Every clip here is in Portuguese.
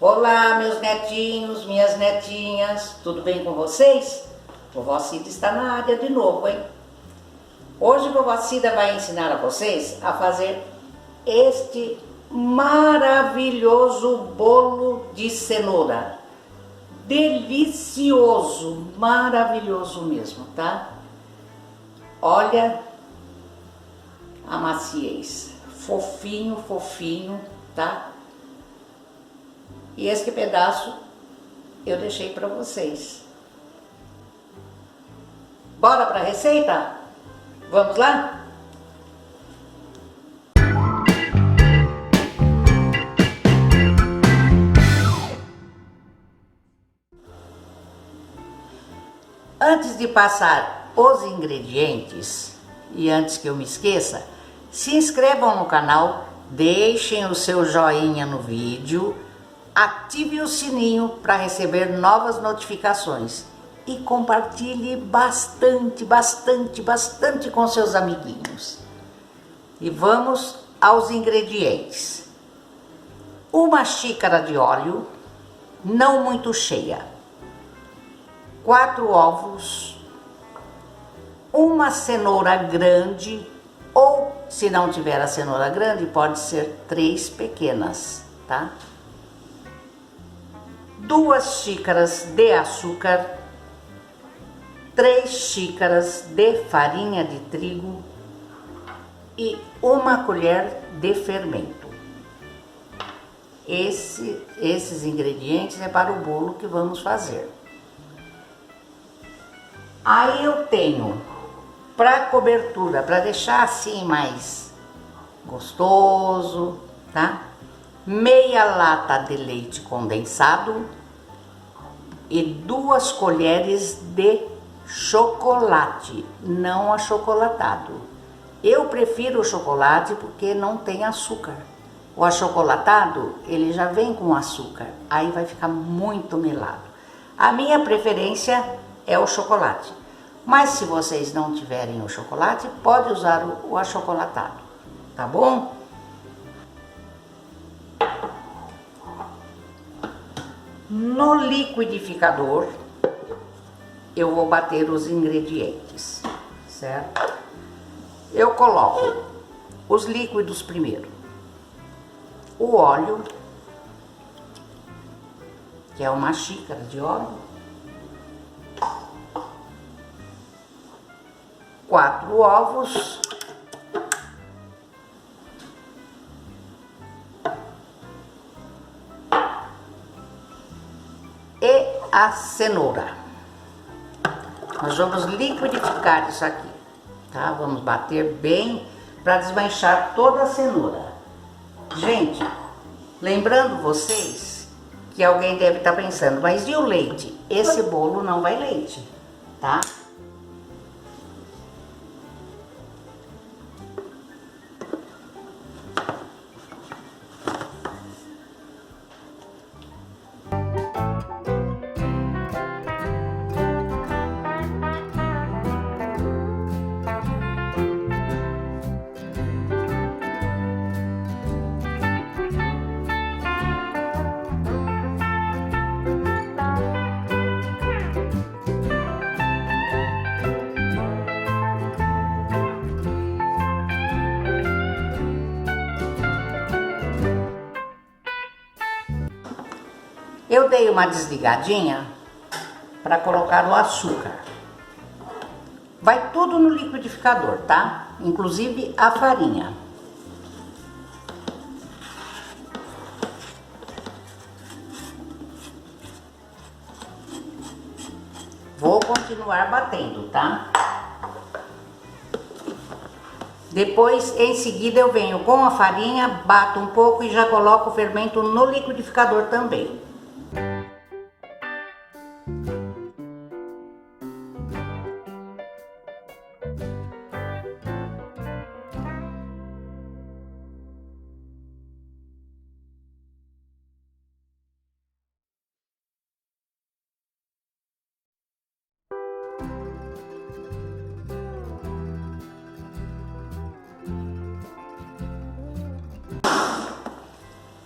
Olá, meus netinhos, minhas netinhas, tudo bem com vocês? Vovó Cida está na área de novo, hein? Hoje vovó Cida vai ensinar a vocês a fazer este maravilhoso bolo de cenoura. Delicioso, maravilhoso mesmo, tá? Olha a maciez, fofinho, fofinho, tá? E este pedaço eu deixei para vocês. Bora para a receita? Vamos lá? Antes de passar os ingredientes, e antes que eu me esqueça, se inscrevam no canal, deixem o seu joinha no vídeo, ative o sininho para receber novas notificações e compartilhe bastante com seus amiguinhos. E vamos aos ingredientes. 1 xícara de óleo, não muito cheia. 4 ovos. 1 cenoura grande, ou se não tiver a cenoura grande, pode ser 3 pequenas, tá? 2 xícaras de açúcar, 3 xícaras de farinha de trigo e 1 colher de fermento. Esses ingredientes é para o bolo que vamos fazer. Aí eu tenho, para cobertura, para deixar assim mais gostoso, tá? Meia lata de leite condensado e 2 colheres de chocolate, não achocolatado. Eu prefiro o chocolate porque não tem açúcar. O achocolatado, ele já vem com açúcar, aí vai ficar muito melado. A minha preferência é o chocolate, mas se vocês não tiverem o chocolate, pode usar o achocolatado, tá bom? No liquidificador, eu vou bater os ingredientes, certo? Eu coloco os líquidos primeiro. O óleo, que é 1 xícara de óleo. 4 ovos. E a cenoura. Nós vamos liquidificar isso aqui, tá? Vamos bater bem para desmanchar toda a cenoura. Gente, lembrando vocês que alguém deve estar pensando, mas e o leite? Esse bolo não vai leite, tá? Eu dei uma desligadinha para colocar o açúcar. Vai tudo no liquidificador, tá? Inclusive a farinha. Vou continuar batendo, tá? Depois, em seguida, eu venho com a farinha, bato um pouco e já coloco o fermento no liquidificador também.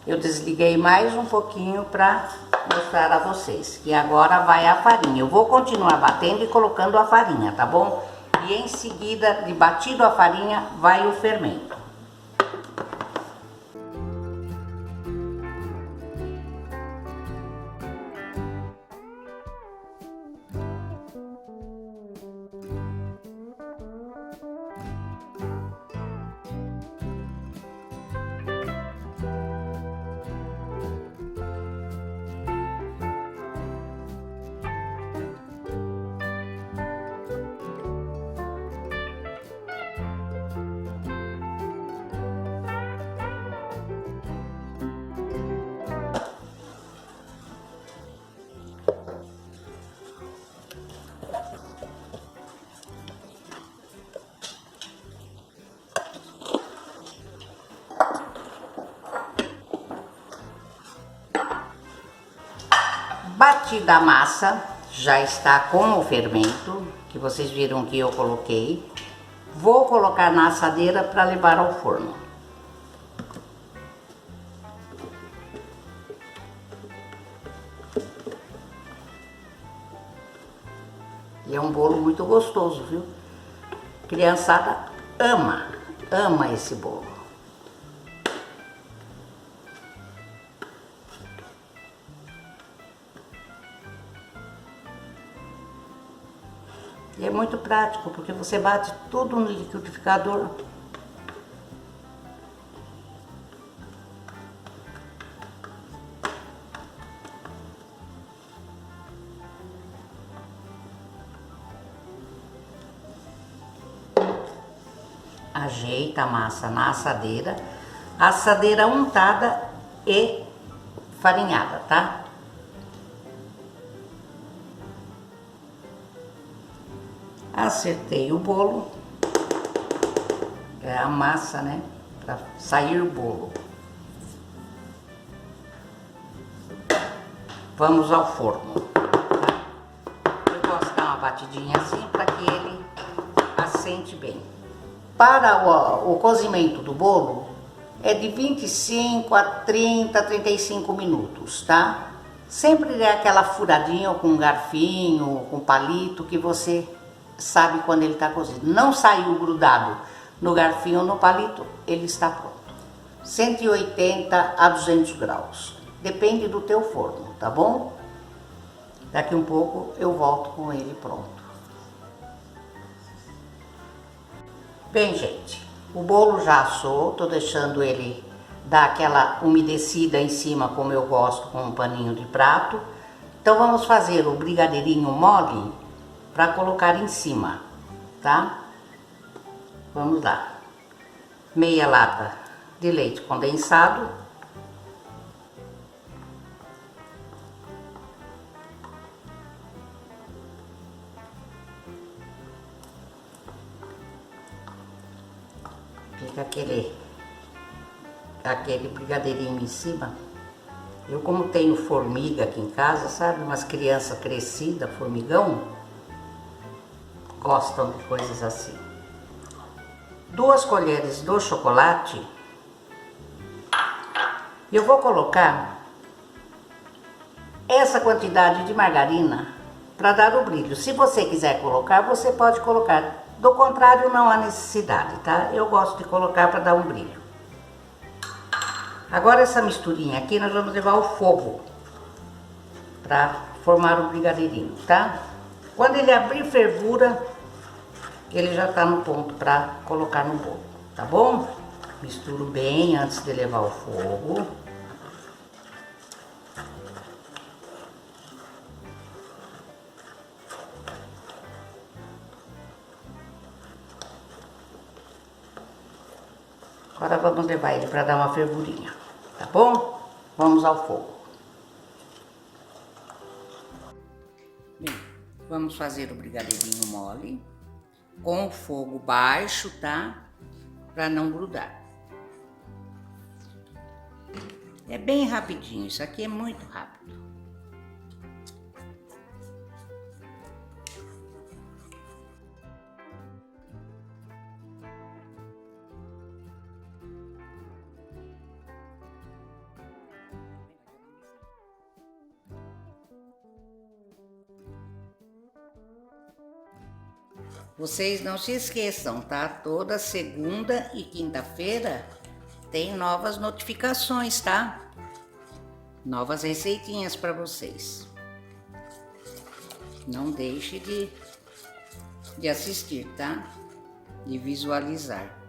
Eu desliguei mais um pouquinho para mostrar a vocês. E agora vai a farinha. Eu vou continuar batendo e colocando a farinha, tá bom? E em seguida, de batido a farinha, vai o fermento. Batida a massa, já está com o fermento, que vocês viram que eu coloquei. Vou colocar na assadeira para levar ao forno. E é um bolo muito gostoso, viu? Criançada ama esse bolo. E é muito prático, porque você bate tudo no liquidificador. Ajeita a massa na assadeira untada e farinhada, tá? Acertei o bolo, é a massa, né, para sair o bolo. Vamos ao forno, tá? Eu gosto de dar uma batidinha assim para que ele assente bem. Para o cozimento do bolo é de 25 a 30, 35 minutos, tá? Sempre dê aquela furadinha ou com um garfinho, ou com palito, que você sabe quando ele está cozido. Não saiu grudado no garfinho ou no palito, ele está pronto. 180 a 200 graus. Depende do teu forno, tá bom? Daqui um pouco eu volto com ele pronto. Bem, gente, o bolo já assou, tô deixando ele dar aquela umedecida em cima, como eu gosto, com um paninho de prato. Então vamos fazer o brigadeirinho mole para colocar em cima, tá? Vamos lá. Meia lata de leite condensado. Fica aquele brigadeirinho em cima. Eu, como tenho formiga aqui em casa, sabe? Umas crianças crescidas, formigão, gostam de coisas assim. 2 colheres do chocolate. Eu vou colocar essa quantidade de margarina para dar o brilho. Se você quiser colocar, você pode colocar. Do contrário, não há necessidade, tá? Eu gosto de colocar para dar um brilho. Agora essa misturinha aqui nós vamos levar ao fogo para formar o brigadeirinho, tá? Quando ele abrir fervura, ele já tá no ponto para colocar no bolo, tá bom? Misturo bem antes de levar ao fogo. Agora vamos levar ele para dar uma fervurinha, tá bom? Vamos ao fogo. Bem, vamos fazer o brigadeirinho mole com o fogo baixo, tá? Para não grudar. É bem rapidinho, isso aqui é muito rápido. Vocês não se esqueçam, tá? Toda segunda e quinta-feira tem novas notificações, tá? Novas receitinhas para vocês. Não deixe de assistir, tá? De visualizar.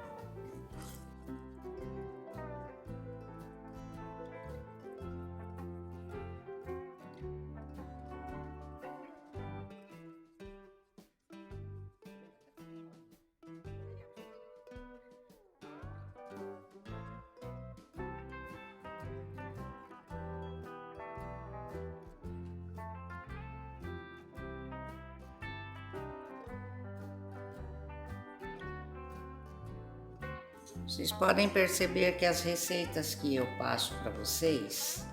Vocês podem perceber que as receitas que eu passo para vocês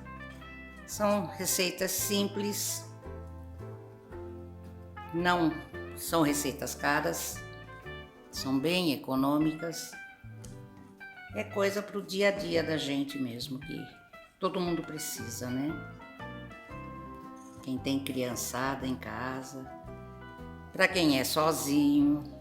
são receitas simples, não são receitas caras, são bem econômicas. É coisa para o dia a dia da gente mesmo, que todo mundo precisa, né? Quem tem criançada em casa, para quem é sozinho.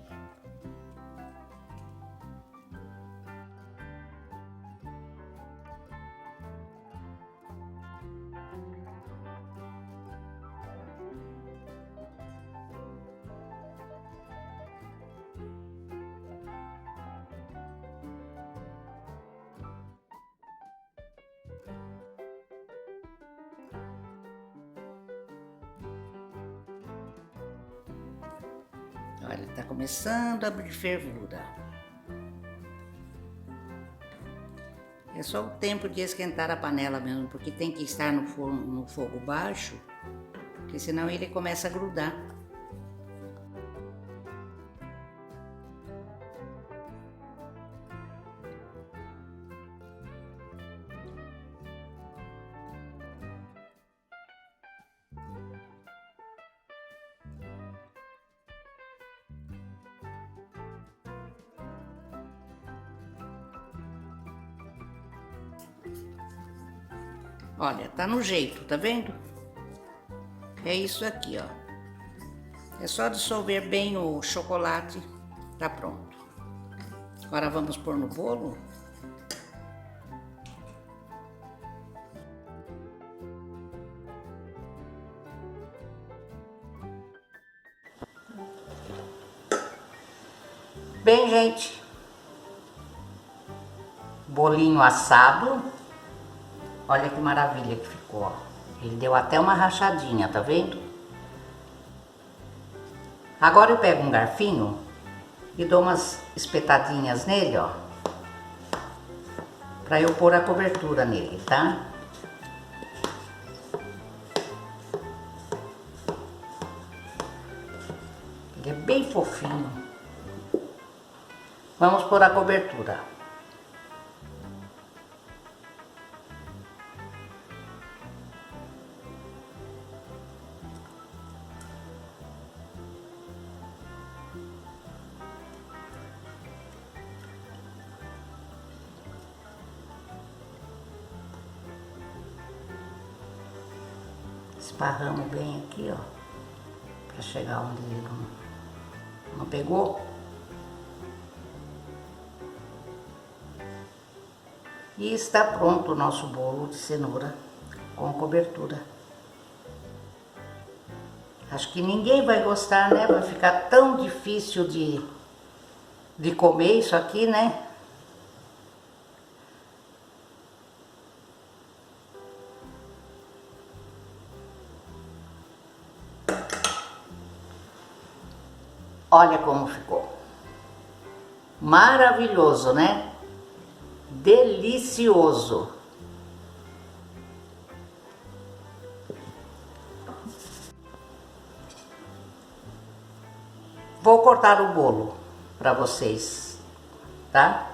Olha, tá começando a abrir fervura. É só o tempo de esquentar a panela mesmo, porque tem que estar no fogo baixo, porque senão ele começa a grudar. Olha, tá no jeito, tá vendo? É isso aqui, ó. É só dissolver bem o chocolate, tá pronto. Agora vamos pôr no bolo. Bem, gente, bolinho assado. Olha que maravilha que ficou, ó. Ele deu até uma rachadinha, tá vendo? Agora eu pego um garfinho e dou umas espetadinhas nele, ó. Pra eu pôr a cobertura nele, tá? Ele é bem fofinho. Vamos pôr a cobertura. Esparramos bem aqui, ó, para chegar onde ele não pegou. E está pronto o nosso bolo de cenoura com cobertura. Acho que ninguém vai gostar, né? Vai ficar tão difícil de comer isso aqui, né? Olha como ficou. Maravilhoso, né? Delicioso. Vou cortar o bolo para vocês, tá?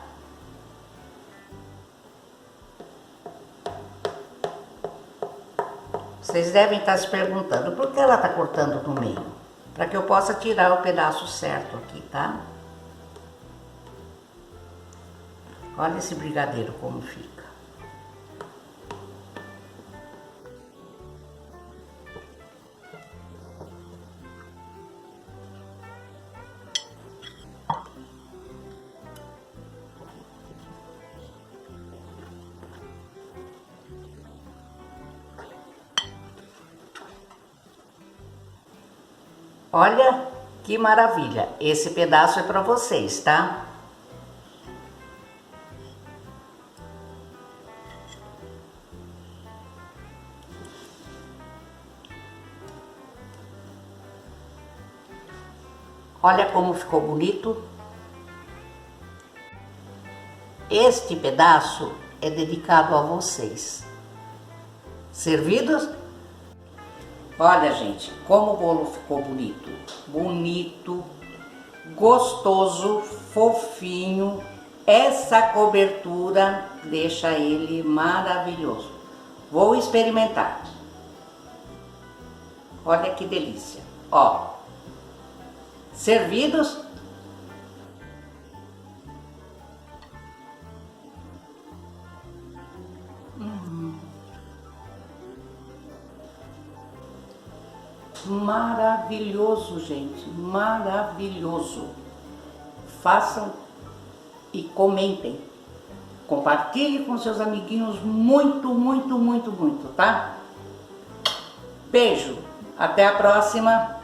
Vocês devem estar se perguntando por que ela está cortando no meio, para que eu possa tirar o pedaço certo aqui, tá? Olha esse brigadeiro como fica. Olha que maravilha! Esse pedaço é para vocês, tá? Olha como ficou bonito. Este pedaço é dedicado a vocês. Servidos? Olha, gente, como o bolo ficou bonito. Bonito, gostoso, fofinho. Essa cobertura deixa ele maravilhoso. Vou experimentar. Olha que delícia. Ó, servidos? Maravilhoso, gente, maravilhoso. Façam e comentem. Compartilhe com seus amiguinhos muito, muito, muito, muito, tá? Beijo, até a próxima.